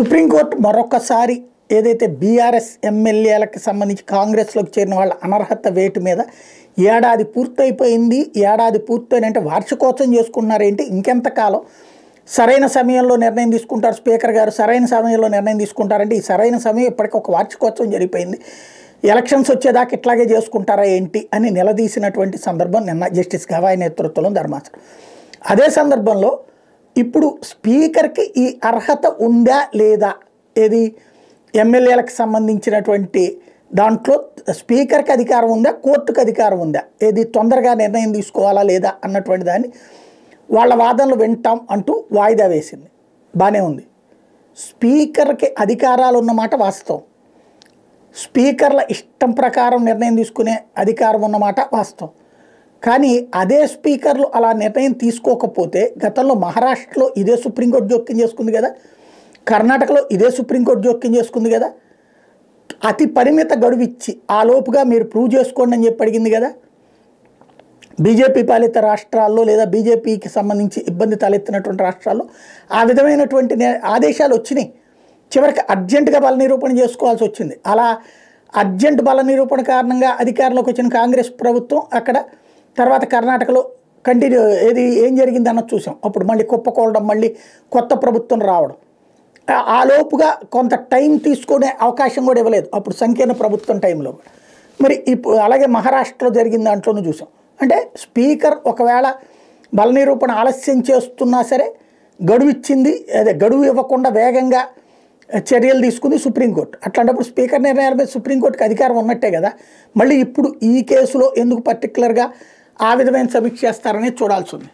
Supreme court మరొకసారి ఏదైతే BRS ఎమ్మెల్యేలకు సంబంధించి కాంగ్రెస్లోకి చేరిన వాళ్ళ అనర్హత వేటు మీద ఏడాది పూర్తయిపోయింది, ఏడాది పూర్తయినంటే వార్షికోత్సవం చేసుకున్నారేంటి, ఇంకెంతకాలం సరైన సమయంలో నిర్ణయం తీసుకుంటారు స్పీకర్ గారు, సరైన సమయంలో నిర్ణయం తీసుకుంటారంటే ఈ సరైన సమయం ఇప్పటికి ఒక వార్షికోత్సవం జరిగిపోయింది, ఎలక్షన్స్ వచ్చేదాకా ఇట్లాగే చేసుకుంటారా ఏంటి అని నిలదీసినటువంటి సందర్భం నిన్న జస్టిస్ గవాయ్ నేతృత్వంలో ధర్మాసనం. అదే సందర్భంలో ఇప్పుడు స్పీకర్కి ఈ అర్హత ఉందా లేదా, ఏది ఎమ్మెల్యేలకు సంబంధించినటువంటి దాంట్లో స్పీకర్కి అధికారం ఉందా, కోర్టుకు అధికారం ఉందా, ఏది తొందరగా నిర్ణయం తీసుకోవాలా లేదా అన్నటువంటి దాన్ని వాళ్ళ వాదనలు వింటాం అంటూ వాయిదా వేసింది. బాగానే ఉంది. స్పీకర్కి అధికారాలు ఉన్నమాట వాస్తవం, స్పీకర్ల ఇష్టం ప్రకారం నిర్ణయం తీసుకునే అధికారం ఉన్నమాట వాస్తవం. కానీ అదే స్పీకర్లు అలా నిర్ణయం తీసుకోకపోతే గతంలో మహారాష్ట్రలో ఇదే సుప్రీంకోర్టు జోక్యం చేసుకుంది కదా, కర్ణాటకలో ఇదే సుప్రీంకోర్టు జోక్యం చేసుకుంది కదా, అతి పరిమిత గడువు ఇచ్చి ఆ లోపుగా మీరు ప్రూవ్ చేసుకోండి అని చెప్పి అడిగింది కదా. బీజేపీ పాలిత రాష్ట్రాల్లో లేదా బీజేపీకి సంబంధించి ఇబ్బంది తలెత్తినటువంటి రాష్ట్రాల్లో ఆ విధమైనటువంటి ఆదేశాలు వచ్చినాయి. చివరికి అర్జెంటుగా బల నిరూపణ చేసుకోవాల్సి వచ్చింది. అలా అర్జెంట్ బల నిరూపణ కారణంగా అధికారంలోకి వచ్చిన కాంగ్రెస్ ప్రభుత్వం అక్కడ తర్వాత కర్ణాటకలో ఏం జరిగింది అన్నది చూసాం. అప్పుడు మళ్ళీ కుప్పకూలడం, మళ్ళీ కొత్త ప్రభుత్వం రావడం, ఆ లోపుగా కొంత టైం తీసుకునే అవకాశం కూడా ఇవ్వలేదు అప్పుడు సంకీర్ణ ప్రభుత్వం టైంలో. మరి ఇప్పుడు అలాగే మహారాష్ట్రలో జరిగిన దాంట్లోనూ చూసాం. అంటే స్పీకర్ ఒకవేళ బల నిరూపణ ఆలస్యం చేస్తున్నా సరే గడువు ఇచ్చింది, అదే గడువు ఇవ్వకుండా వేగంగా చర్యలు తీసుకుంది సుప్రీంకోర్టు. అట్లాంటప్పుడు స్పీకర్ నిర్ణయాల మీద సుప్రీంకోర్టుకి అధికారం ఉన్నట్టే కదా. మళ్ళీ ఇప్పుడు ఈ కేసులో ఎందుకు పర్టికులర్గా ఆ విధమైన సమీక్ష చేస్తారనేది చూడాల్సి ఉంది.